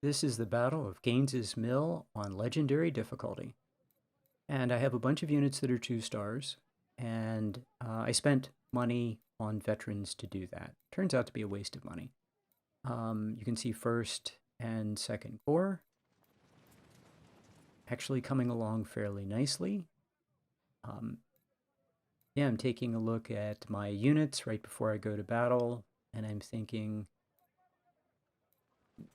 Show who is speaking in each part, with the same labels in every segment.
Speaker 1: This is the Battle of Gaines's Mill on Legendary difficulty. And I have a bunch of units that are 2 stars, and I spent money on veterans to do that. Turns out to be a waste of money. You can see 1st and 2nd Corps actually coming along fairly nicely. Um, yeah, I'm taking a look at my units right before I go to battle, and I'm thinking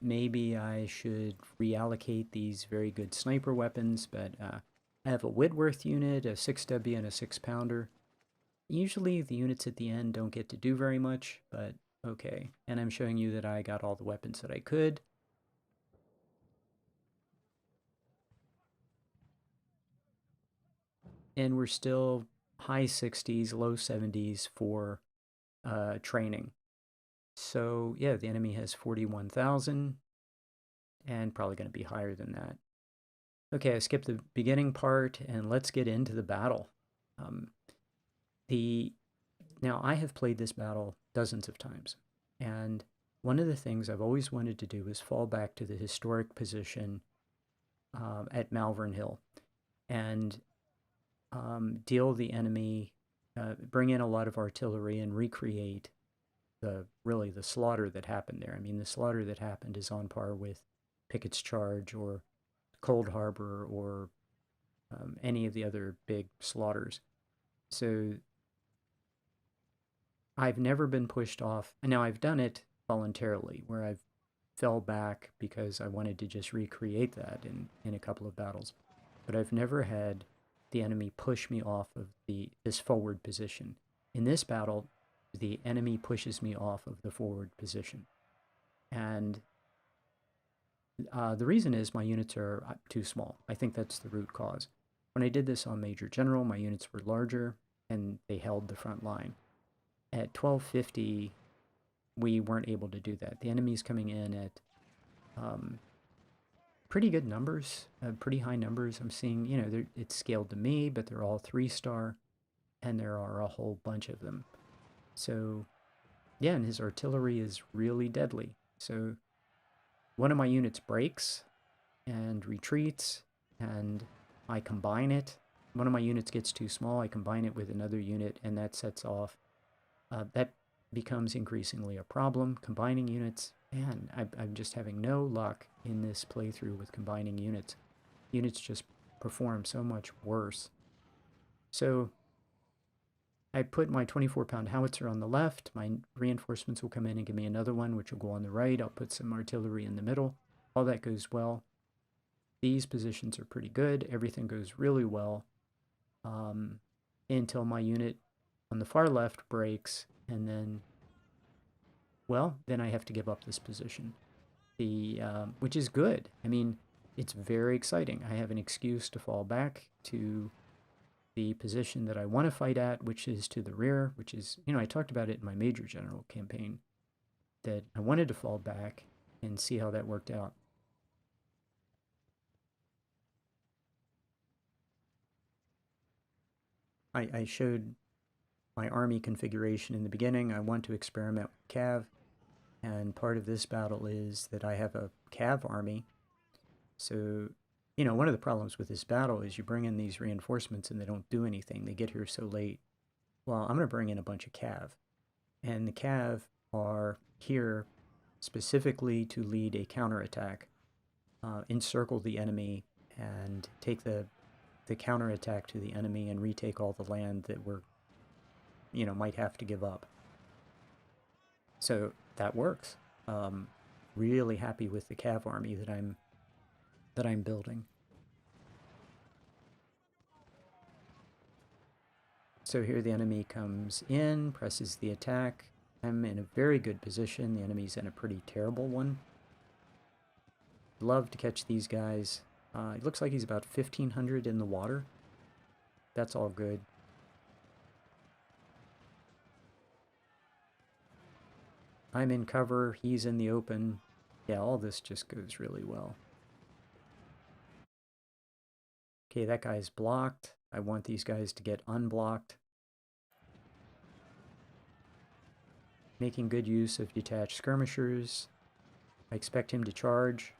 Speaker 1: maybe I should reallocate these very good sniper weapons, but I have a Whitworth unit, a 6W, and a 6-pounder. Usually the units at the end don't get to do very much, but okay. And I'm showing you that I got all the weapons that I could. And we're still high 60s, low 70s for training. So yeah, the enemy has 41,000 and probably going to be higher than that. Okay, I skipped the beginning part and let's get into the battle. Um, the Now I have played this battle dozens of times, and one of the things I've always wanted to do is fall back to the historic position at Malvern Hill and deal the enemy, bring in a lot of artillery and recreate the slaughter that happened there. I mean, the slaughter that happened is on par with Pickett's Charge or Cold Harbor or any of the other big slaughters. So I've never been pushed off. And now I've done it voluntarily, where I've fell back because I wanted to just recreate that in a couple of battles. But I've never had the enemy push me off of this forward position. In this battle, the enemy pushes me off of the forward position. And the reason is my units are too small. I think that's the root cause. When I did this on Major General, my units were larger and they held the front line. At 1250, we weren't able to do that. The enemy's coming in at pretty good numbers, pretty high numbers. I'm seeing, it's scaled to me, but they're all 3-star, and there are a whole bunch of them. So, yeah, and his artillery is really deadly. So, one of my units breaks and retreats, and I combine it. One of my units gets too small, I combine it with another unit, and that sets off. That becomes increasingly a problem. Combining units, man, I'm just having no luck in this playthrough with combining units. Units just perform so much worse. So I put my 24-pound howitzer on the left. My reinforcements will come in and give me another one, which will go on the right. I'll put some artillery in the middle. All that goes well. These positions are pretty good. Everything goes really well until my unit on the far left breaks, and then, well, then I have to give up this position, which is good. I mean, it's very exciting. I have an excuse to fall back to the position that I want to fight at, which is to the rear, which is, I talked about it in my Major General campaign, that I wanted to fall back and see how that worked out. I showed my army configuration in the beginning. I want to experiment with cav, and part of this battle is that I have a cav army. So, one of the problems with this battle is you bring in these reinforcements and they don't do anything. They get here so late. Well, I'm going to bring in a bunch of cav, and the cav are here specifically to lead a counterattack, encircle the enemy, and take the counterattack to the enemy and retake all the land that we're might have to give up. So that works. Really happy with the cav army that I'm building. So here the enemy comes in, presses the attack. I'm in a very good position. The enemy's in a pretty terrible one. Love to catch these guys. It looks like he's about 1,500 in the water. That's all good. I'm in cover, he's in the open. Yeah, all this just goes really well. Okay, that guy's blocked. I want these guys to get unblocked. Making good use of detached skirmishers. I expect him to charge.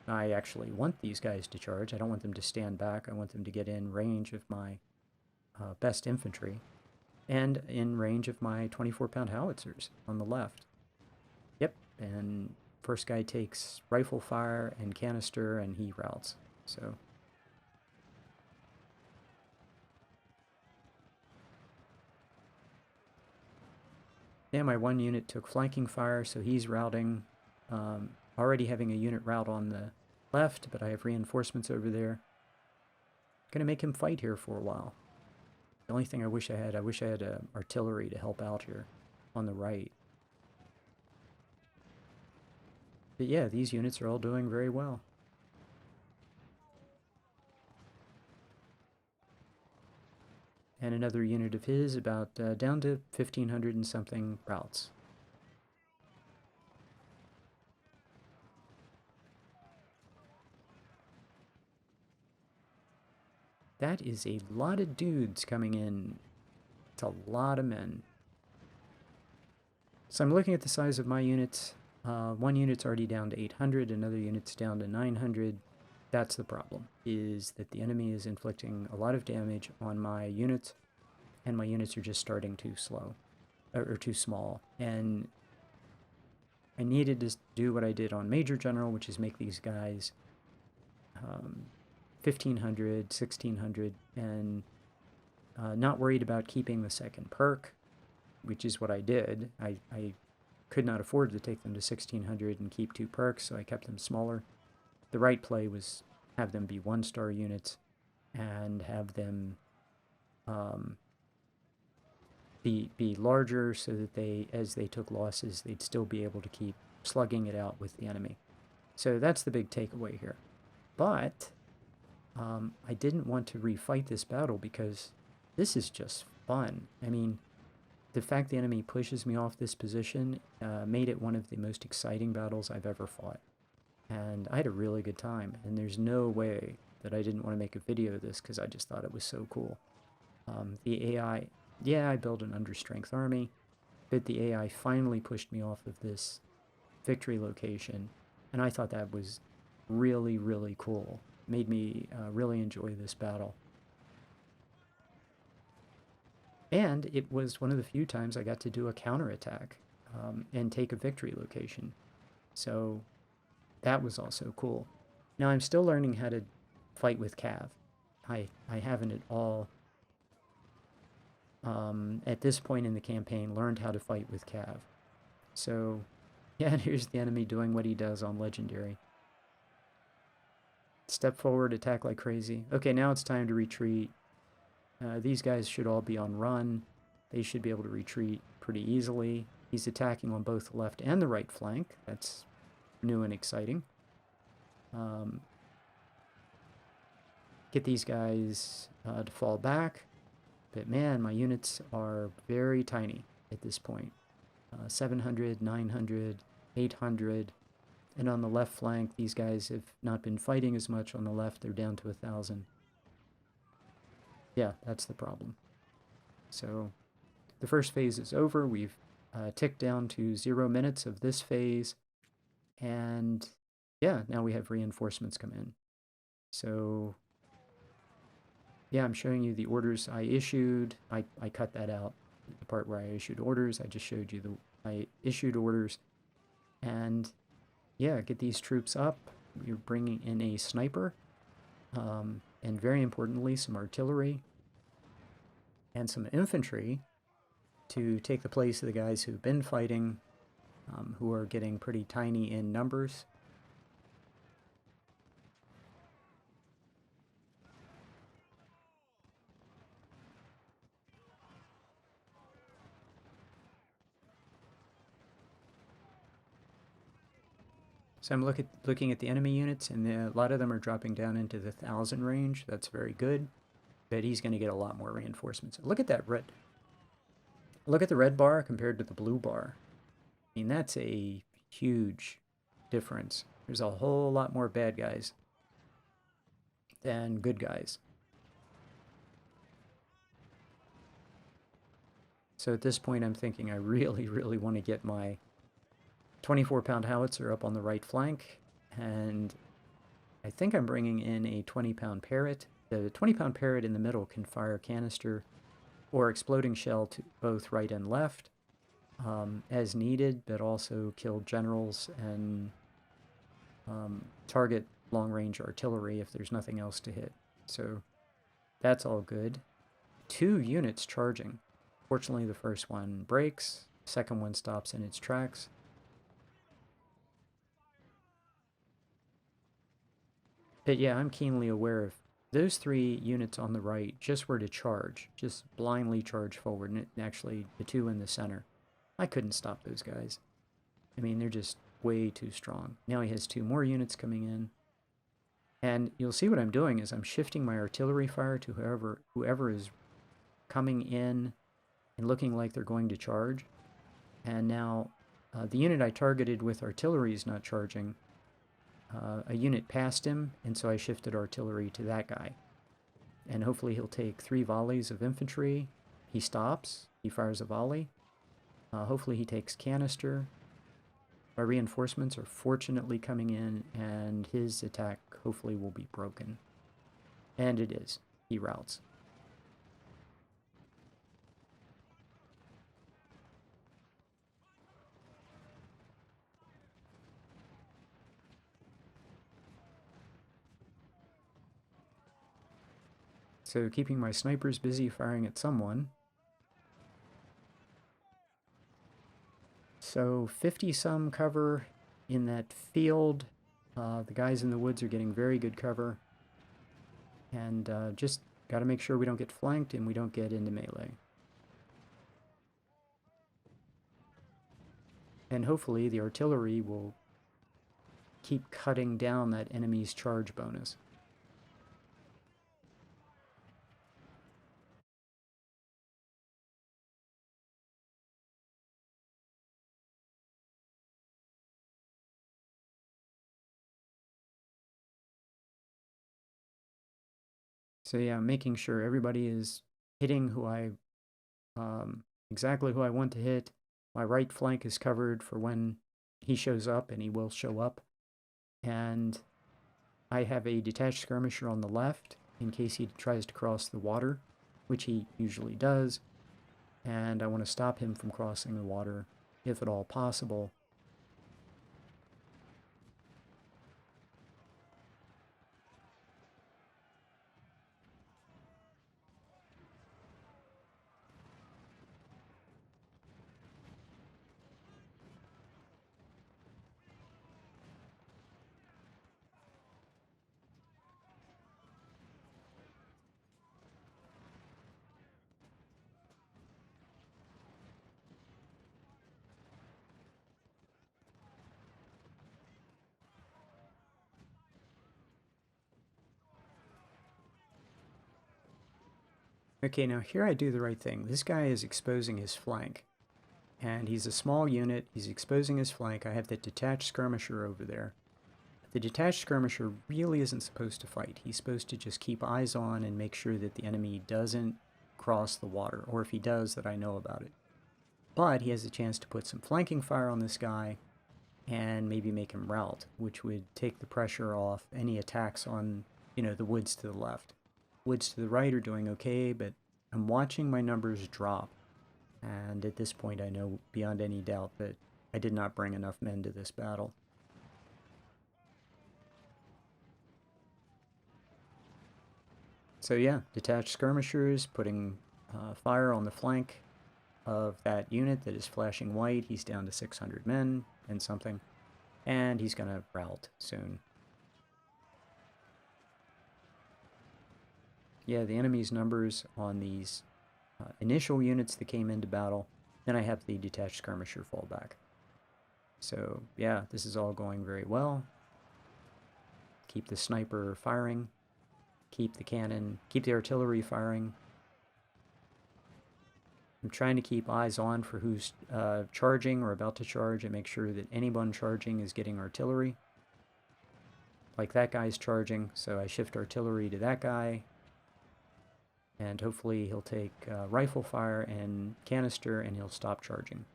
Speaker 1: I actually want these guys to charge. I don't want them to stand back. I want them to get in range of my best infantry and in range of my 24-pound howitzers on the left. Yep, and first guy takes rifle fire and canister, and he routs. So yeah, my one unit took flanking fire, so he's routing. Already having a unit route on the left, but I have reinforcements over there. Gonna make him fight here for a while. The only thing I wish I had artillery to help out here on the right. But yeah, these units are all doing very well. And another unit of his about down to 1,500 and something routes. That is a lot of dudes coming in. It's a lot of men. So I'm looking at the size of my units. One unit's already down to 800, another unit's down to 900. That's the problem, is that the enemy is inflicting a lot of damage on my units, and my units are just starting too slow, or too small. And I needed to do what I did on Major General, which is make these guys 1,500, 1,600, and not worried about keeping the second perk, which is what I did. I could not afford to take them to 1,600 and keep 2 perks, so I kept them smaller. The right play was have them be 1-star units and have them be larger so that they, as they took losses, they'd still be able to keep slugging it out with the enemy. So that's the big takeaway here. But I didn't want to refight this battle because this is just fun. I mean, the fact the enemy pushes me off this position made it one of the most exciting battles I've ever fought. And I had a really good time, and there's no way that I didn't want to make a video of this because I just thought it was so cool. The AI, yeah, I built an understrength army, but the AI finally pushed me off of this victory location, and I thought that was really, really cool. Made me really enjoy this battle. And it was one of the few times I got to do a counterattack and take a victory location. So that was also cool. Now I'm still learning how to fight with Cav. I haven't at all, at this point in the campaign, learned how to fight with Cav. So, yeah, here's the enemy doing what he does on Legendary. Step forward, attack like crazy. Okay, now it's time to retreat. These guys should all be on run. They should be able to retreat pretty easily. He's attacking on both the left and the right flank. That's new and exciting. Get these guys to fall back. But man, my units are very tiny at this point. 700, 900, 800. And on the left flank, these guys have not been fighting as much on the left. They're down to 1,000. Yeah, that's the problem. So the first phase is over. We've ticked down to 0 minutes of this phase. And yeah, now we have reinforcements come in. So yeah, I'm showing you the orders I issued. I cut that out, the part where I issued orders. I just showed you I issued orders. And yeah, get these troops up. You're bringing in a sniper. And very importantly, some artillery and some infantry to take the place of the guys who've been fighting, who are getting pretty tiny in numbers. So I'm looking at the enemy units, and a lot of them are dropping down into the 1,000 range. That's very good. But he's going to get a lot more reinforcements. Look at that red. Look at the red bar compared to the blue bar. I mean, that's a huge difference. There's a whole lot more bad guys than good guys. So at this point, I'm thinking I really, really want to get my 24-pound howitzer up on the right flank and I think I'm bringing in a 20-pound Parrot. The 20-pound Parrot in the middle can fire canister or exploding shell to both right and left as needed, but also kill generals and target long-range artillery if there's nothing else to hit. So that's all good. 2 units charging. Fortunately, the first one breaks, second one stops in its tracks. But yeah, I'm keenly aware if those 3 units on the right just were to charge, just blindly charge forward, and actually the 2 in the center, I couldn't stop those guys. I mean, they're just way too strong. Now he has 2 more units coming in. And you'll see what I'm doing is I'm shifting my artillery fire to whoever is coming in and looking like they're going to charge. And now the unit I targeted with artillery is not charging. A unit passed him, and so I shifted artillery to that guy. And hopefully he'll take 3 volleys of infantry. He stops. He fires a volley. Hopefully he takes canister. My reinforcements are fortunately coming in, and his attack hopefully will be broken. And it is. He routs. So keeping my snipers busy firing at someone. So 50-some cover in that field. The guys in the woods are getting very good cover. And just got to make sure we don't get flanked and we don't get into melee. And hopefully the artillery will keep cutting down that enemy's charge bonus. So yeah, making sure everybody is hitting who exactly who I want to hit. My right flank is covered for when he shows up, and he will show up. And I have a detached skirmisher on the left in case he tries to cross the water, which he usually does. And I want to stop him from crossing the water if at all possible. Okay, now here I do the right thing. This guy is exposing his flank. And he's a small unit. He's exposing his flank. I have the detached skirmisher over there. The detached skirmisher really isn't supposed to fight. He's supposed to just keep eyes on and make sure that the enemy doesn't cross the water, or if he does, that I know about it. But he has a chance to put some flanking fire on this guy and maybe make him rout, which would take the pressure off any attacks on, the woods to the left. Woods to the right are doing okay, but I'm watching my numbers drop. And at this point, I know beyond any doubt that I did not bring enough men to this battle. So yeah, detached skirmishers putting fire on the flank of that unit that is flashing white. He's down to 600 men and something, and he's going to rout soon. Yeah, the enemy's numbers on these initial units that came into battle, then I have the detached skirmisher fall back. So yeah, this is all going very well. Keep the sniper firing. Keep the cannon, keep the artillery firing. I'm trying to keep eyes on for who's charging or about to charge and make sure that anyone charging is getting artillery. Like that guy's charging, so I shift artillery to that guy. And hopefully he'll take rifle fire and canister and he'll stop charging.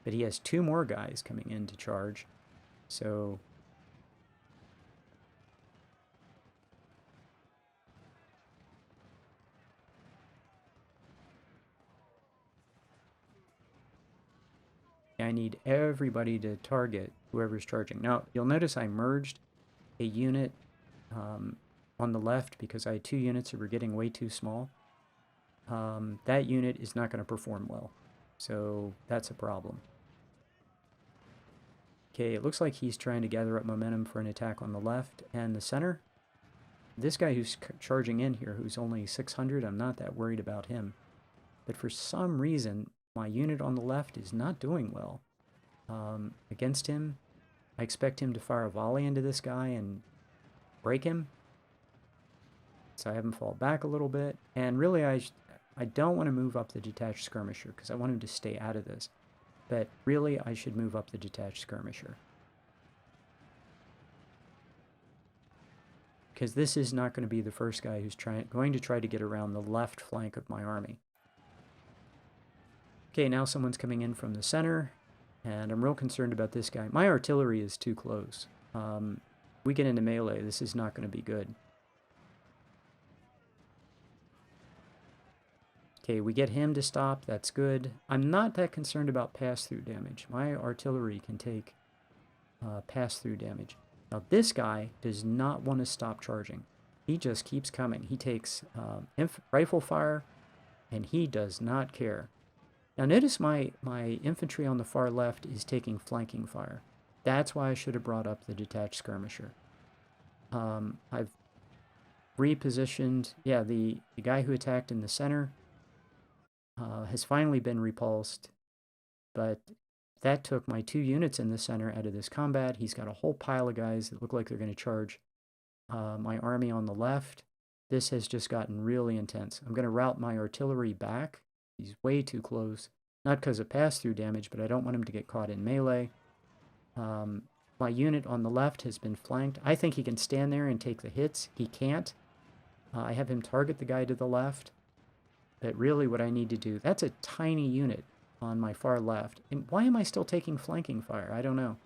Speaker 1: But he has 2 more guys coming in to charge. So I need everybody to target whoever's charging. Now, you'll notice I merged a unit on the left because I had 2 units that were getting way too small. That unit is not going to perform well. So that's a problem. Okay, it looks like he's trying to gather up momentum for an attack on the left and the center. This guy who's charging in here, who's only 600, I'm not that worried about him. But for some reason, my unit on the left is not doing well. Against him, I expect him to fire a volley into this guy and break him. So I have him fall back a little bit. And really, I don't want to move up the detached skirmisher because I want him to stay out of this. But really, I should move up the detached skirmisher. Because this is not going to be the first guy who's going to try to get around the left flank of my army. Okay, now someone's coming in from the center, and I'm real concerned about this guy. My artillery is too close. We get into melee, this is not going to be good. Okay, we get him to stop, that's good. I'm not that concerned about pass-through damage. My artillery can take pass-through damage. Now this guy does not want to stop charging. He just keeps coming. He takes rifle fire, and he does not care. Now notice my infantry on the far left is taking flanking fire. That's why I should have brought up the detached skirmisher. I've repositioned, yeah, the guy who attacked in the center has finally been repulsed, but that took my 2 units in the center out of this combat. He's got a whole pile of guys that look like they're going to charge my army on the left. This has just gotten really intense. I'm going to route my artillery back. He's way too close. Not because of pass-through damage, but I don't want him to get caught in melee. My unit on the left has been flanked. I think he can stand there and take the hits. He can't. I have him target the guy to the left. But really what I need to do... That's a tiny unit on my far left. And why am I still taking flanking fire? I don't know.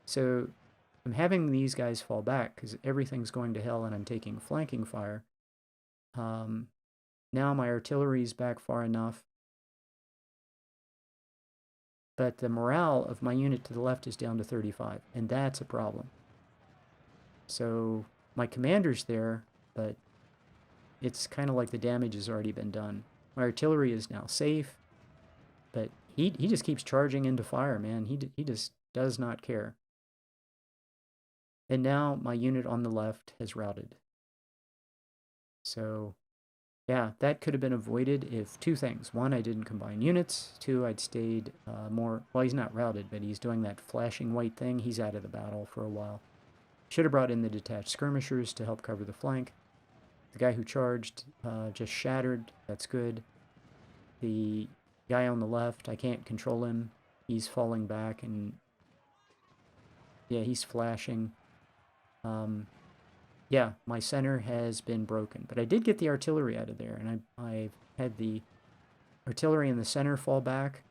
Speaker 1: So I'm having these guys fall back because everything's going to hell and I'm taking flanking fire. Now my artillery's back far enough. But the morale of my unit to the left is down to 35, and that's a problem. So my commander's there, but it's kind of like the damage has already been done. My artillery is now safe, but he just keeps charging into fire, man. He just does not care. And now my unit on the left has routed. So yeah, that could have been avoided if 2 things. 1, I didn't combine units. 2, I'd stayed more... Well, he's not routed, but he's doing that flashing white thing. He's out of the battle for a while. Should have brought in the detached skirmishers to help cover the flank. The guy who charged just shattered. That's good. The guy on the left, I can't control him. He's falling back and... Yeah, he's flashing. Yeah, my center has been broken, but I did get the artillery out of there, and I've had the artillery in the center fall back,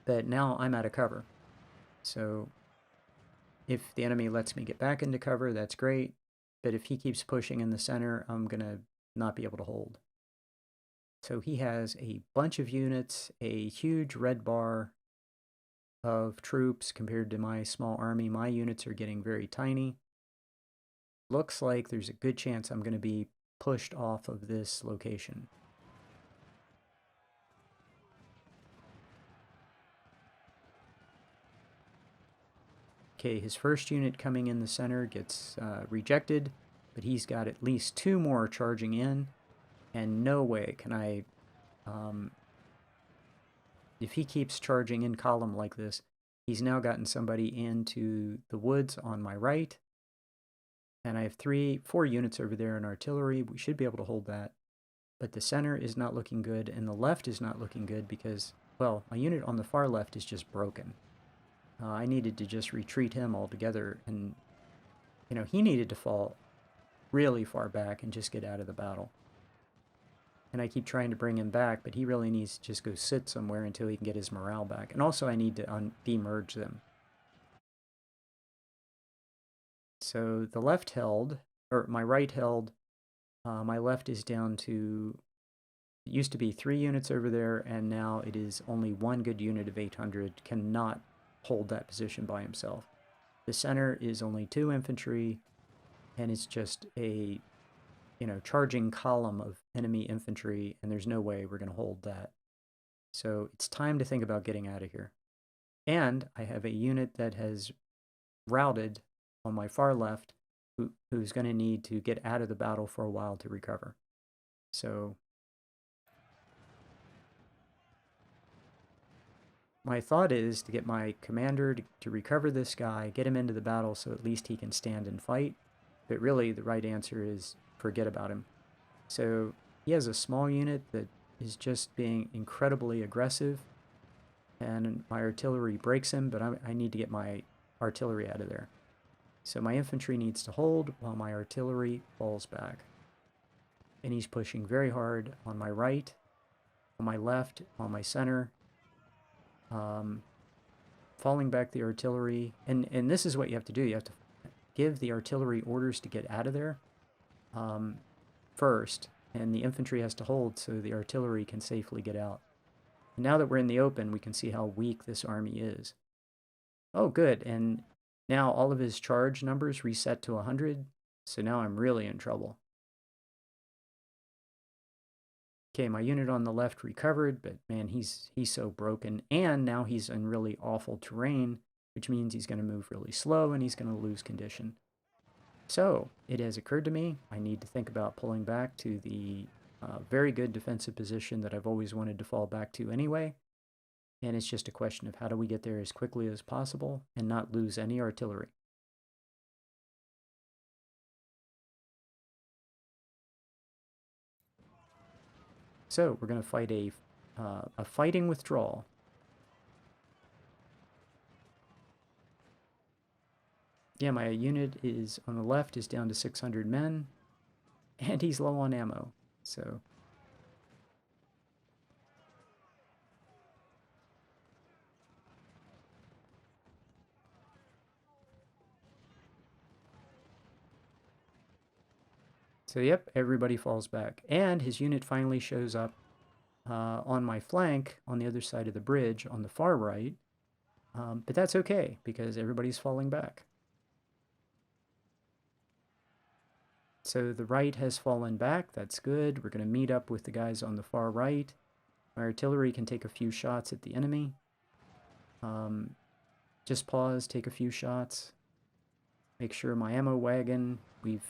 Speaker 1: but now I'm out of cover. So if the enemy lets me get back into cover, that's great, but if he keeps pushing in the center, I'm going to not be able to hold. So he has a bunch of units, a huge red bar of troops compared to my small army. My units are getting very tiny. Looks like there's a good chance I'm going to be pushed off of this location. Okay, his first unit coming in the center gets rejected, but he's got at least 2 more charging in, and no way can I... if he keeps charging in column like this, he's now gotten somebody into the woods on my right. And I have 4 units over there in artillery. We should be able to hold that. But the center is not looking good, and the left is not looking good because, well, my unit on the far left is just broken. I needed to just retreat him altogether, and, you know, he needed to fall really far back and just get out of the battle. And I keep trying to bring him back, but he really needs to just go sit somewhere until he can get his morale back. And also I need to demerge them. So the left held, or my right held, my left is down to It used to be 3 units over there, and now it is only one good unit of 800 cannot hold that position by himself. The center is only 2 infantry, and it's just a, charging column of enemy infantry, and there's no way we're going to hold that. So it's time to think about getting out of here. And I have a unit that has routed on my far left who's going to need to get out of the battle for a while to recover. So my thought is to get my commander to recover this guy, get him into the battle so at least he can stand and fight. But really, the right answer is forget about him. So he has a small unit that is just being incredibly aggressive, and my artillery breaks him, but I need to get my artillery out of there. So my infantry needs to hold while my artillery falls back. And he's pushing very hard on my right, on my left, on my center, falling back the artillery. And this is what you have to do. You have to give the artillery orders to get out of there first, and the infantry has to hold so the artillery can safely get out. And now that we're in the open, we can see how weak this army is. Oh, good. And now all of his charge numbers reset to 100, so now I'm really in trouble. Okay, my unit on the left recovered, but man, he's so broken. And now he's in really awful terrain, which means he's going to move really slow and he's going to lose condition. So it has occurred to me, I need to think about pulling back to the very good defensive position that I've always wanted to fall back to anyway. And it's just a question of how do we get there as quickly as possible and not lose any artillery. So we're going to fight a fighting withdrawal. Yeah, my unit is on the left is down to 600 men, and he's low on ammo. So yep, everybody falls back. And his unit finally shows up on my flank on the other side of the bridge on the far right. But that's okay because everybody's falling back. So the right has fallen back. That's good. We're going to meet up with the guys on the far right. My artillery can take a few shots at the enemy. Just pause, take a few shots. Make sure my ammo wagon, we've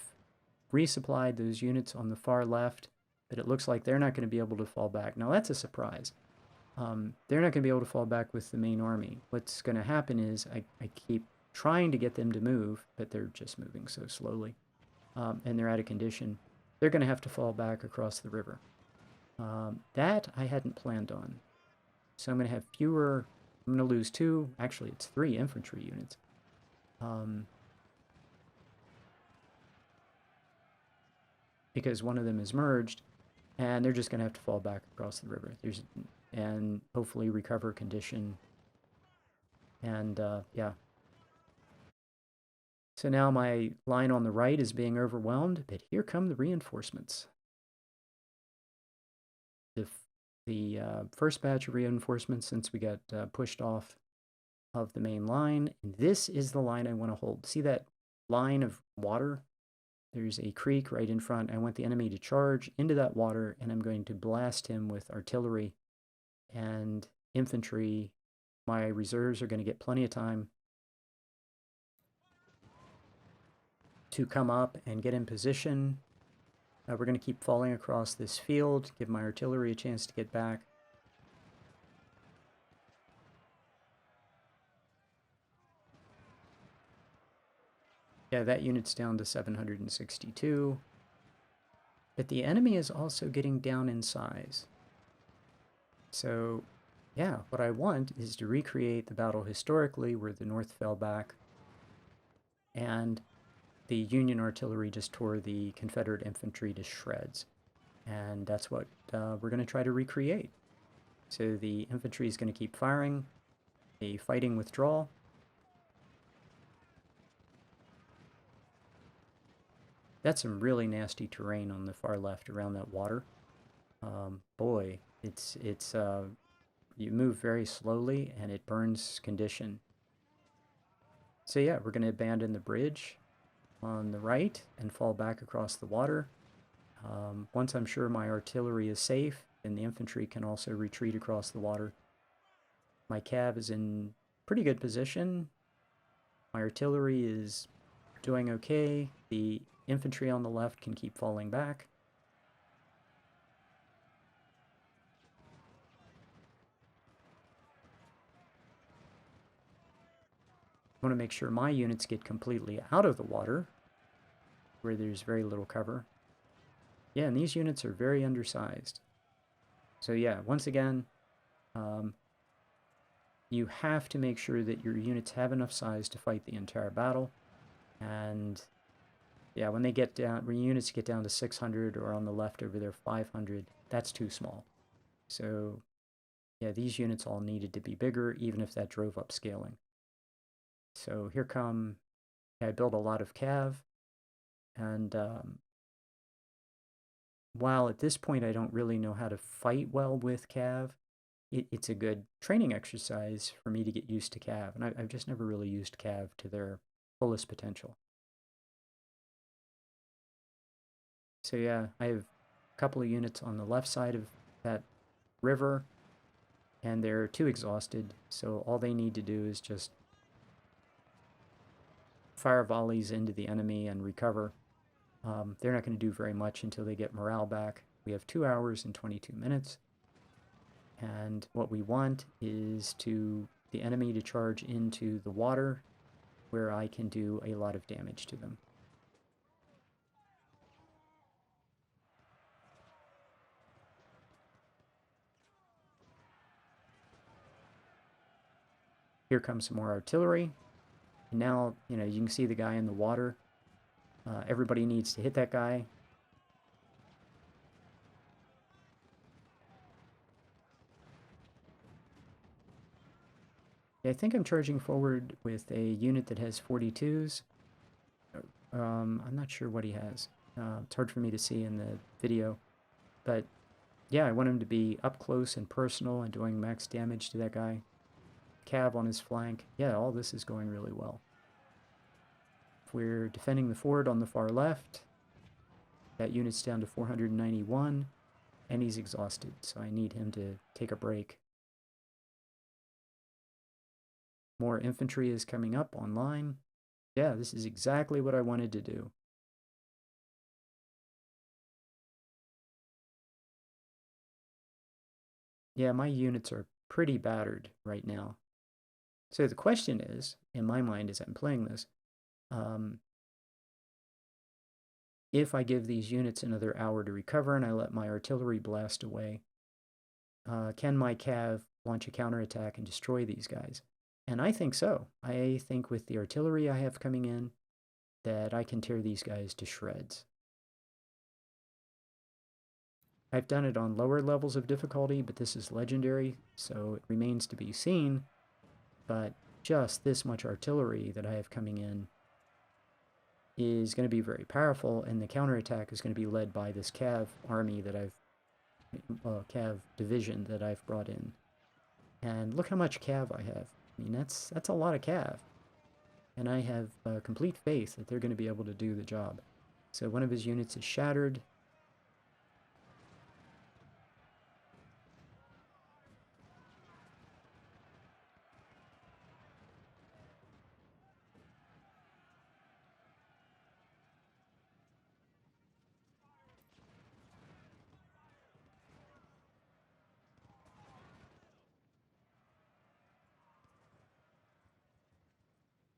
Speaker 1: resupplied those units on the far left, but it looks like they're not going to be able to fall back. Now that's a surprise. They're not going to be able to fall back with the main army. What's going to happen is I keep trying to get them to move, but they're just moving so slowly. And they're out of condition. They're going to have to fall back across the river. That I hadn't planned on. So I'm going to have fewer, I'm going to lose 2, actually it's 3 infantry units. Because one of them is merged, and they're just going to have to fall back across the river. And hopefully recover condition. And yeah. So now my line on the right is being overwhelmed, but here come the reinforcements. The first batch of reinforcements since we got pushed off of the main line. And this is the line I want to hold. See that line of water? There's a creek right in front. I want the enemy to charge into that water, and I'm going to blast him with artillery and infantry. My reserves are going to get plenty of time to come up and get in position. We're going to keep falling across this field, give my artillery a chance to get back. Yeah, that unit's down to 762. But the enemy is also getting down in size. So, yeah, what I want is to recreate the battle historically where the North fell back and the Union artillery just tore the Confederate infantry to shreds. And that's what we're going to try to recreate. So the infantry is going to keep firing, a fighting withdrawal. That's some really nasty terrain on the far left around that water. Boy, you move very slowly and it burns condition. So yeah, we're going to abandon the bridge on the right and fall back across the water. Once I'm sure my artillery is safe, then the infantry can also retreat across the water. My cav is in pretty good position. My artillery is doing okay. The infantry on the left can keep falling back. I want to make sure my units get completely out of the water, where there's very little cover. Yeah, and these units are very undersized. So yeah, once again, you have to make sure that your units have enough size to fight the entire battle. And yeah, when units get down to 600 or on the left over there 500, that's too small. So yeah, these units all needed to be bigger, even if that drove up scaling. So here come, I built a lot of cav, and while at this point I don't really know how to fight well with cav, it's a good training exercise for me to get used to cav, and I've just never really used cav to their fullest potential. So yeah, I have a couple of units on the left side of that river, and they're too exhausted, so all they need to do is just fire volleys into the enemy and recover. They're not going to do very much until they get morale back. We have 2 hours and 22 minutes, and what we want is the enemy to charge into the water where I can do a lot of damage to them. Here comes some more artillery. And now, you can see the guy in the water. Everybody needs to hit that guy. Yeah, I think I'm charging forward with a unit that has 42s. I'm not sure what he has. It's hard for me to see in the video. But yeah, I want him to be up close and personal and doing max damage to that guy. Cav on his flank. Yeah, all this is going really well. If we're defending the fort on the far left, that unit's down to 491, and he's exhausted, so I need him to take a break. More infantry is coming up online. Yeah, this is exactly what I wanted to do. Yeah, my units are pretty battered right now. So the question is, in my mind as I'm playing this, if I give these units another hour to recover and I let my artillery blast away, can my cav launch a counterattack and destroy these guys? And I think so. I think with the artillery I have coming in, that I can tear these guys to shreds. I've done it on lower levels of difficulty, but this is legendary, so it remains to be seen. But just this much artillery that I have coming in is going to be very powerful, and the counterattack is going to be led by this cav army that cav division that I've brought in. And look how much cav I have. I mean, that's a lot of cav. And I have complete faith that they're going to be able to do the job. So one of his units is shattered.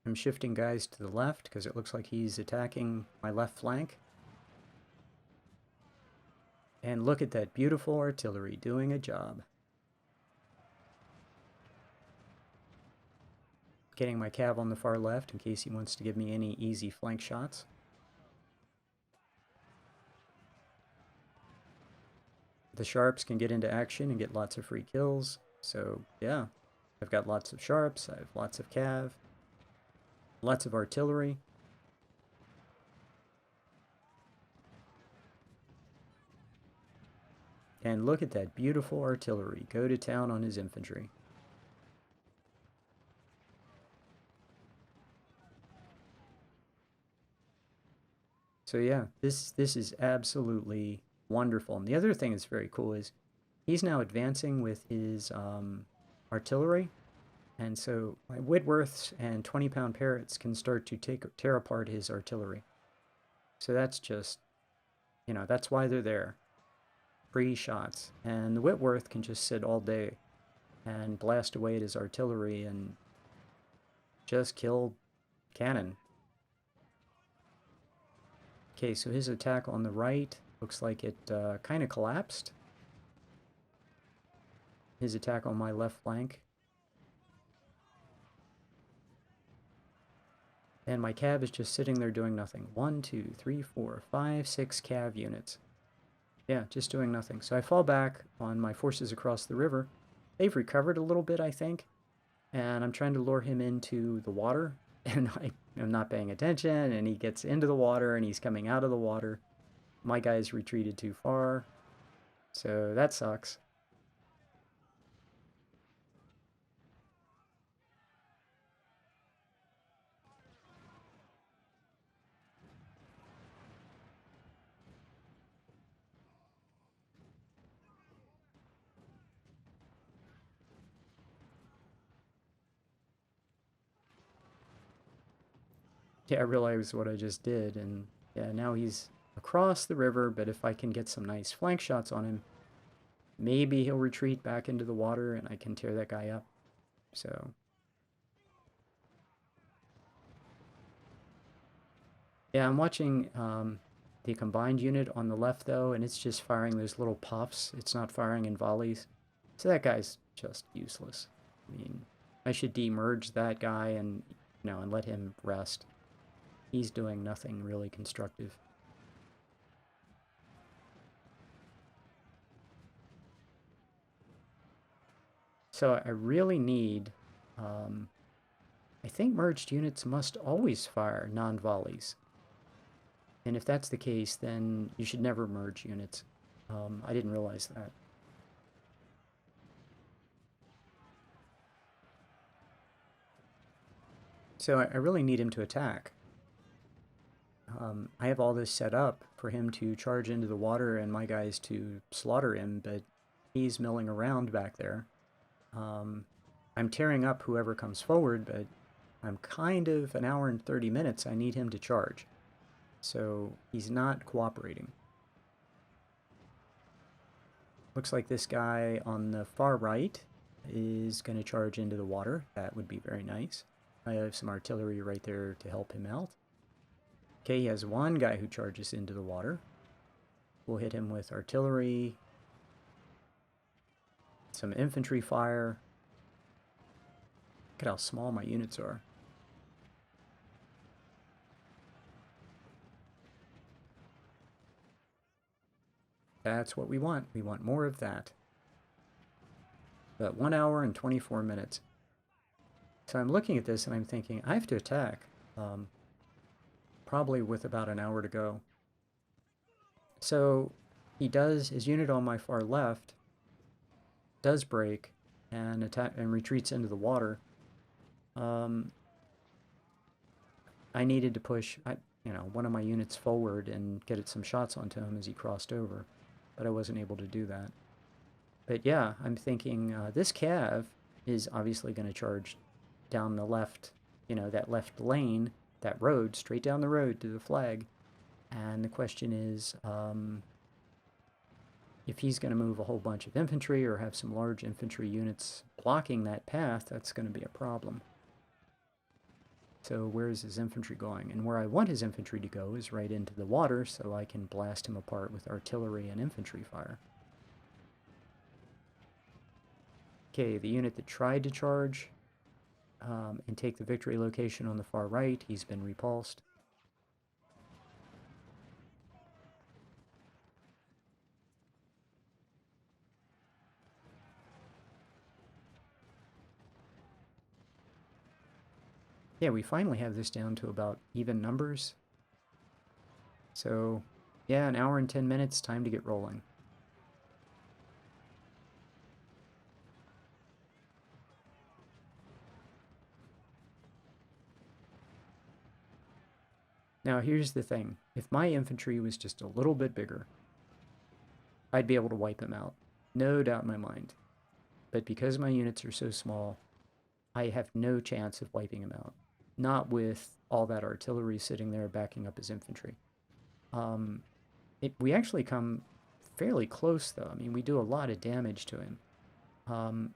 Speaker 1: I'm shifting guys to the left because it looks like he's attacking my left flank. And look at that beautiful artillery doing a job. Getting my cav on the far left in case he wants to give me any easy flank shots. The sharps can get into action and get lots of free kills. So yeah, I've got lots of sharps, I have lots of cav, lots of artillery. And look at that beautiful artillery. Go to town on his infantry. So yeah, this is absolutely wonderful. And the other thing that's very cool is he's now advancing with his artillery. And so my Whitworths and 20-pound Parrots can start to tear apart his artillery. So that's just, that's why they're there. Free shots. And the Whitworth can just sit all day and blast away at his artillery and just kill cannon. Okay, so his attack on the right looks like it kind of collapsed. His attack on my left flank. And my cav is just sitting there doing nothing. 1, 2, 3, 4, 5, 6 cav units. Yeah, just doing nothing. So I fall back on my forces across the river. They've recovered a little bit, I think. And I'm trying to lure him into the water. And I am not paying attention. And he gets into the water and he's coming out of the water. My guy's retreated too far. So that sucks. Yeah, I realized what I just did. And yeah, now he's across the river. But if I can get some nice flank shots on him, maybe he'll retreat back into the water and I can tear that guy up. So yeah, I'm watching the combined unit on the left though, and it's just firing those little puffs. It's not firing in volleys. So that guy's just useless. I mean, I should demerge that guy and and let him rest. He's doing nothing really constructive. So I really need I think merged units must always fire non-volleys. And if that's the case, then you should never merge units. I didn't realize that. So I really need him to attack. I have all this set up for him to charge into the water and my guys to slaughter him, but he's milling around back there. I'm tearing up whoever comes forward, but I'm kind of an hour and 30 minutes. I need him to charge. So he's not cooperating. Looks like this guy on the far right is going to charge into the water. That would be very nice. I have some artillery right there to help him out. Okay, he has one guy who charges into the water. We'll hit him with artillery, some infantry fire. Look at how small my units are. That's what we want. We want more of that. But 1 hour and 24 minutes. So I'm looking at this and I'm thinking, I have to attack. Probably with about an hour to go. So he does, his unit on my far left does break and attack and retreats into the water. I needed to push, one of my units forward and get some shots onto him as he crossed over, but I wasn't able to do that. But yeah, I'm thinking this cav is obviously going to charge down the left, that left lane, that road, straight down the road to the flag. And the question is, if he's going to move a whole bunch of infantry or have some large infantry units blocking that path, that's going to be a problem. So where is his infantry going? And where I want his infantry to go is right into the water, so I can blast him apart with artillery and infantry fire. Okay, the unit that tried to charge and take the victory location on the far right, he's been repulsed. Yeah, we finally have this down to about even numbers. So, yeah, an hour and 10 minutes, time to get rolling. Now, here's the thing. If my infantry was just a little bit bigger, I'd be able to wipe them out. No doubt in my mind. But because my units are so small, I have no chance of wiping him out. Not with all that artillery sitting there backing up his infantry. Um, we actually come fairly close, though. I mean, we do a lot of damage to him. Um,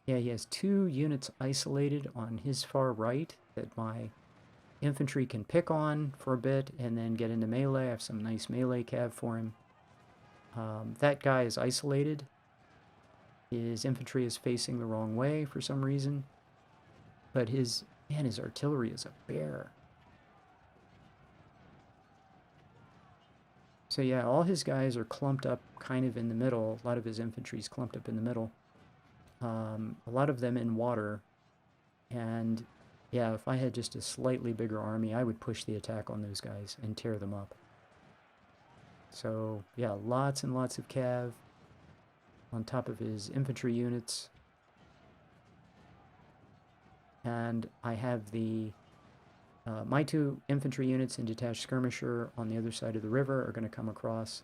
Speaker 1: yeah, he has 2 units isolated on his far right that my infantry can pick on for a bit and then get into melee. I have some nice melee cav for him. That guy is isolated. His infantry is facing the wrong way for some reason. But his artillery is a bear. So yeah, all his guys are clumped up kind of in the middle. A lot of his infantry is clumped up in the middle. A lot of them in water. And yeah, if I had just a slightly bigger army, I would push the attack on those guys and tear them up. So yeah, lots and lots of cav on top of his infantry units. And I have my 2 infantry units and detached skirmisher on the other side of the river are going to come across.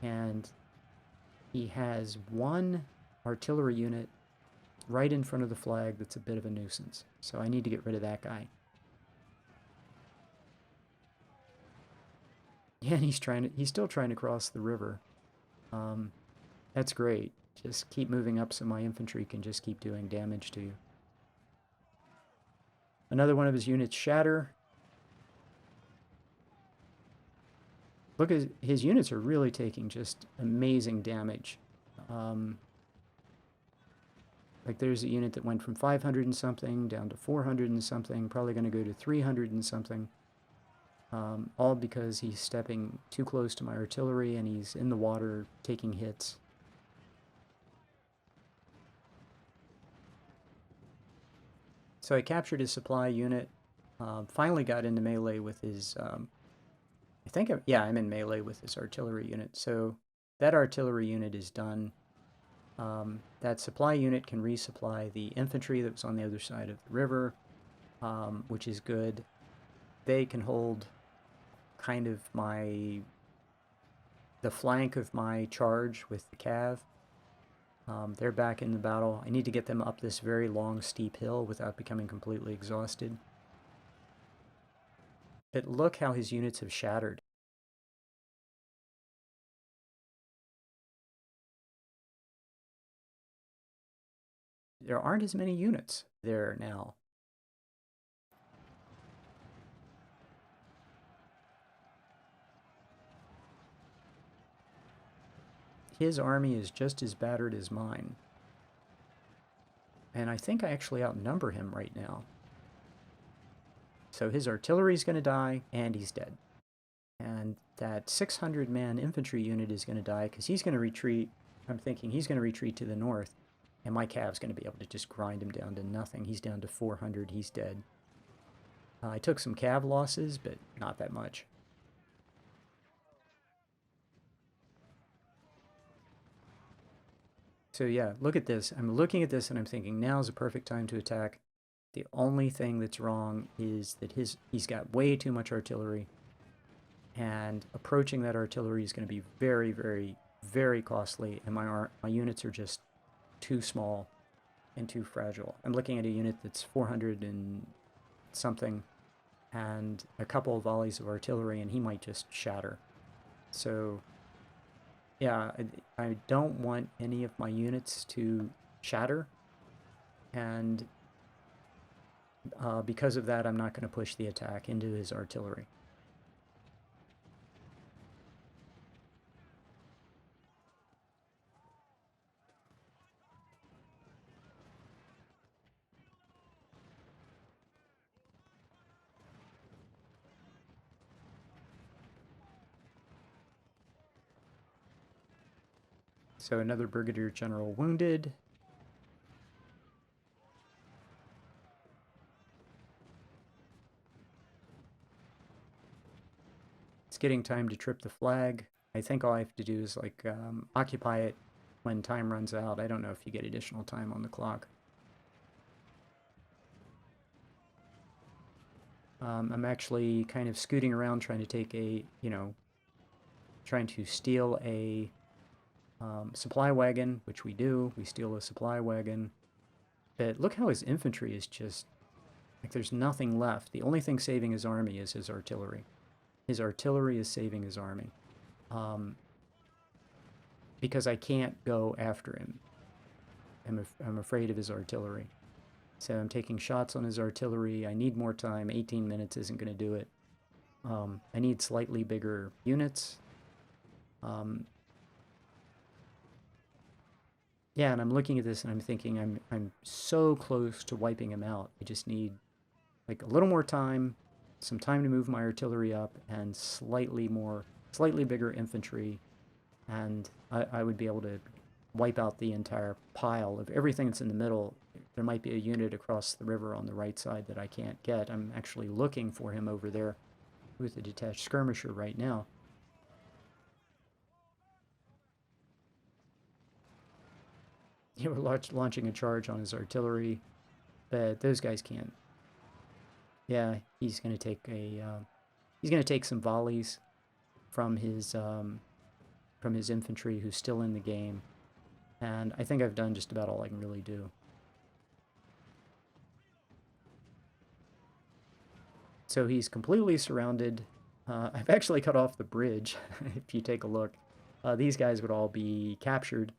Speaker 1: And he has 1 artillery unit right in front of the flag that's a bit of a nuisance. So I need to get rid of that guy. Yeah, and he's still trying to cross the river. That's great. Just keep moving up so my infantry can just keep doing damage to you. Another one of his units shatter. Look, his units are really taking just amazing damage. Like there's a unit that went from 500 and something down to 400 and something, probably going to go to 300 and something. All because he's stepping too close to my artillery and he's in the water taking hits. So I captured his supply unit, finally got into melee with his, yeah, I'm in melee with his artillery unit. So that artillery unit is done. That supply unit can resupply the infantry that was on the other side of the river, which is good. They can hold kind of the flank of my charge with the cav. They're back in the battle. I need to get them up this very long, steep hill without becoming completely exhausted. But look how his units have shattered. There aren't as many units there now. His army is just as battered as mine. And I think I actually outnumber him right now. So his artillery is going to die, and he's dead. And that 600-man infantry unit is going to die because he's going to retreat. I'm thinking he's going to retreat to the north, and my cav's going to be able to just grind him down to nothing. He's down to 400. He's dead. I took some cav losses, but not that much. So yeah, look at this. I'm looking at this and I'm thinking now's the perfect time to attack. The only thing that's wrong is that he's got way too much artillery, and approaching that artillery is going to be very, very, very costly, and my units are just too small and too fragile. I'm looking at a unit that's 400 and something, and a couple of volleys of artillery, and he might just shatter. So yeah, I don't want any of my units to shatter, and because of that, I'm not going to push the attack into his artillery. So another brigadier general wounded. It's getting time to trip the flag. I think all I have to do is like occupy it, when time runs out. I don't know if you get additional time on the clock. I'm actually kind of scooting around trying to take a, trying to steal a supply wagon, which we do. We steal a supply wagon. But look how his infantry is just, like, there's nothing left. The only thing saving his army is his artillery. His artillery is saving his army. Because I can't go after him. I'm afraid of his artillery. So I'm taking shots on his artillery. I need more time. 18 minutes isn't going to do it. I need slightly bigger units. Yeah, and I'm looking at this and I'm thinking I'm so close to wiping him out. I just need like a little more time, some time to move my artillery up, and slightly bigger infantry, and I would be able to wipe out the entire pile of everything that's in the middle. There might be a unit across the river on the right side that I can't get. I'm actually looking for him over there with a detached skirmisher right now. They were launching a charge on his artillery, but those guys can't. Yeah, he's going to take some volleys from his infantry who's still in the game, and I think I've done just about all I can really do. So he's completely surrounded. I've actually cut off the bridge. If you take a look, these guys would all be captured.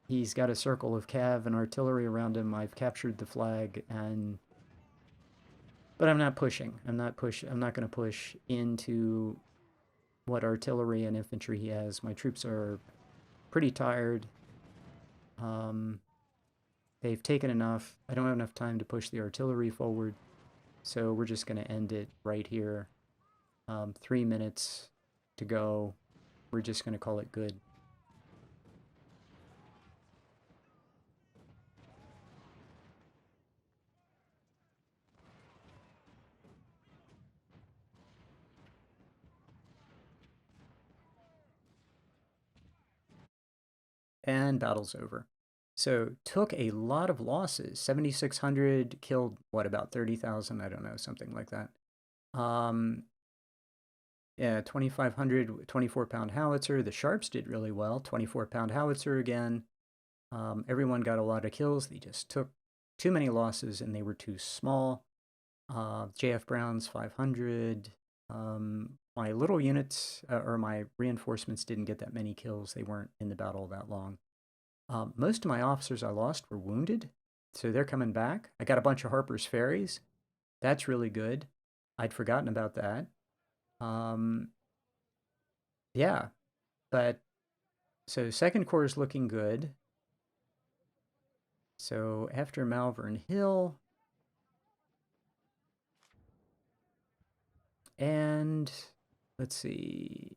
Speaker 1: He's got a circle of cav and artillery around him. I've captured the flag, but I'm not pushing. I'm not going to push into what artillery and infantry he has. My troops are pretty tired. They've taken enough. I don't have enough time to push the artillery forward, so we're just going to end it right here. 3 minutes to go. We're just going to call it good. And battle's over. So took a lot of losses. 7,600 killed, what, about 30,000? I don't know, something like that. Yeah, 2,500, 24-pound howitzer. The Sharps did really well. 24-pound howitzer again. Everyone got a lot of kills. They just took too many losses and they were too small. JF Brown's 500. My little units, or my reinforcements, didn't get that many kills. They weren't in the battle that long. Most of my officers I lost were wounded, so they're coming back. I got a bunch of Harper's Ferries. That's really good. I'd forgotten about that. Yeah, but so Second Corps is looking good. So after Malvern Hill, and let's see.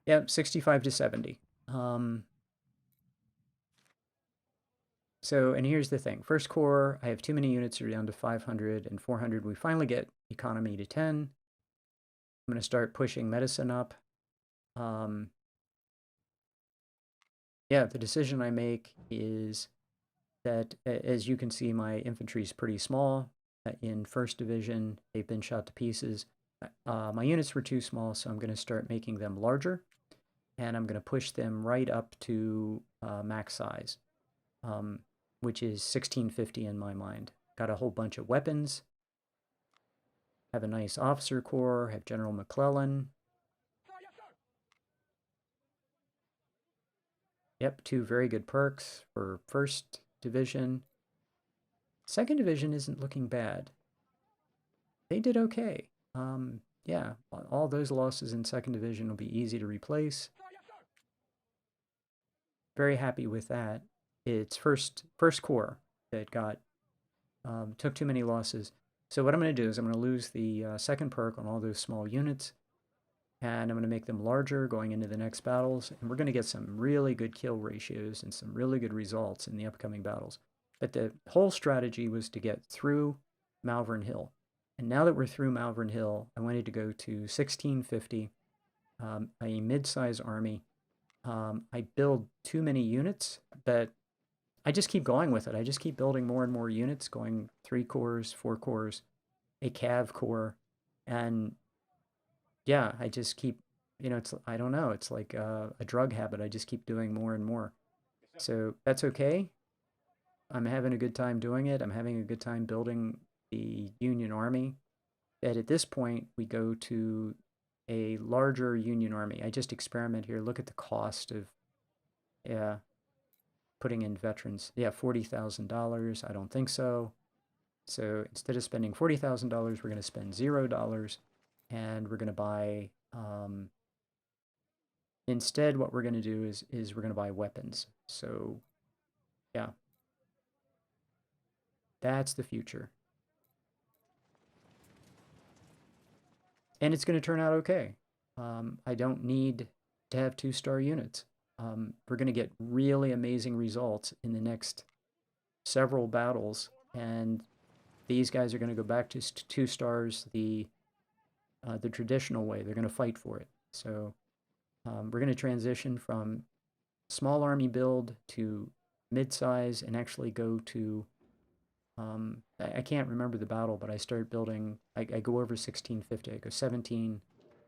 Speaker 1: Yep, 65 to 70. So, and here's the thing. First Corps, I have too many units, are down to 500 and 400. We finally get economy to 10. I'm going to start pushing medicine up. Yeah, the decision I make is that, as you can see, my infantry is pretty small. In 1st Division, they've been shot to pieces. My units were too small, so I'm going to start making them larger, and I'm going to push them right up to max size, which is 1650 in my mind. Got a whole bunch of weapons. Have a nice officer corps. Have General McClellan. Yep, 2 very good perks for 1st Division. 2nd Division isn't looking bad. They did okay. Yeah, all those losses in 2nd Division will be easy to replace. Very happy with that. It's first Corps that took too many losses. So what I'm going to do is I'm going to lose the 2nd perk on all those small units, and I'm going to make them larger going into the next battles, and we're going to get some really good kill ratios and some really good results in the upcoming battles. But the whole strategy was to get through Malvern Hill. And now that we're through Malvern Hill, I wanted to go to 1650, a mid-size army. I build too many units, but I just keep going with it. I just keep building more and more units, going 3 cores, 4 cores, a cav core, and yeah, I just keep, it's I don't know, it's like a drug habit. I just keep doing more and more. So that's okay. I'm having a good time doing it. I'm having a good time building the Union Army. But at this point, we go to a larger Union Army. I just experiment here. Look at the cost of yeah, putting in veterans. Yeah, $40,000. I don't think so. So instead of spending $40,000, we're going to spend $0, and we're going to buy. Instead, what we're going to do is we're going to buy weapons. So yeah, that's the future, and it's going to turn out okay. I don't need to have 2-star units. We're going to get really amazing results in the next several battles, and these guys are going to go back to 2 stars the traditional way. They're going to fight for it. So we're going to transition from small army build to mid-size and actually go to I can't remember the battle, but I start building. I go over 1650. I go 17,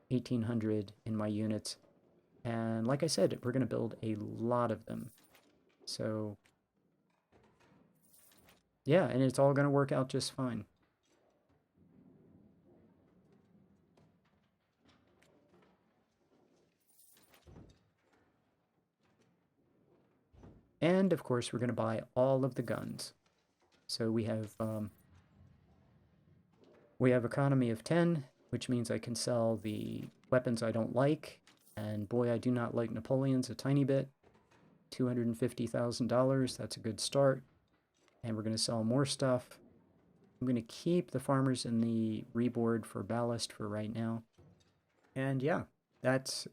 Speaker 1: 1800 in my units, and like I said, we're going to build a lot of them. So yeah, and it's all going to work out just fine. And of course, we're going to buy all of the guns. So we have economy of 10, which means I can sell the weapons I don't like. And boy, I do not like Napoleon's a tiny bit. $250,000, that's a good start. And we're going to sell more stuff. I'm going to keep the farmers in the reboard for ballast for right now. And yeah, that's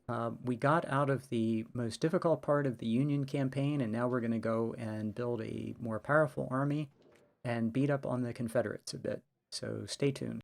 Speaker 1: we got out of the most difficult part of the Union campaign, and now we're going to go and build a more powerful army and beat up on the Confederates a bit. So stay tuned.